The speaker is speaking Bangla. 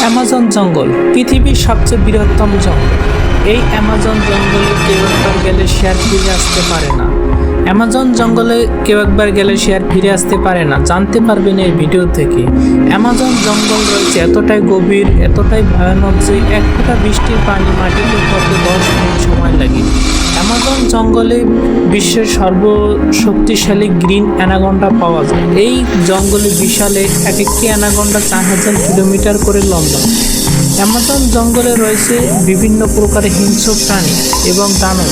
অ্যামাজন জঙ্গল পৃথিবীর সবচেয়ে বৃহত্তম জঙ্গল। এই অ্যামাজন জঙ্গলে কেউ একবার গেলে সে আর ফিরে আসতে পারে না। অ্যামাজন জঙ্গলে কেউ একবার গেলে সে আর ফিরে আসতে পারে না, জানতে পারবেন এই ভিডিও থেকে। অ্যামাজন জঙ্গল রয়েছে এতটাই গভীর, এতটাই ভয়ানক যে এক ফোঁটা বৃষ্টির পানি মাটিতে পড়তে 10 মিনিট সময় লাগে। অ্যামাজন জঙ্গলে বিশ্বের সর্বশক্তিশালী গ্রিন অ্যানাকন্ডা পাওয়া যায়। এই জঙ্গলে বিশালে এক একটি অ্যানাকন্ডা 4000 কিলোমিটার করে লম্বা। অ্যামাজন জঙ্গলে রয়েছে বিভিন্ন প্রকারের হিংস্র প্রাণী এবং দানব।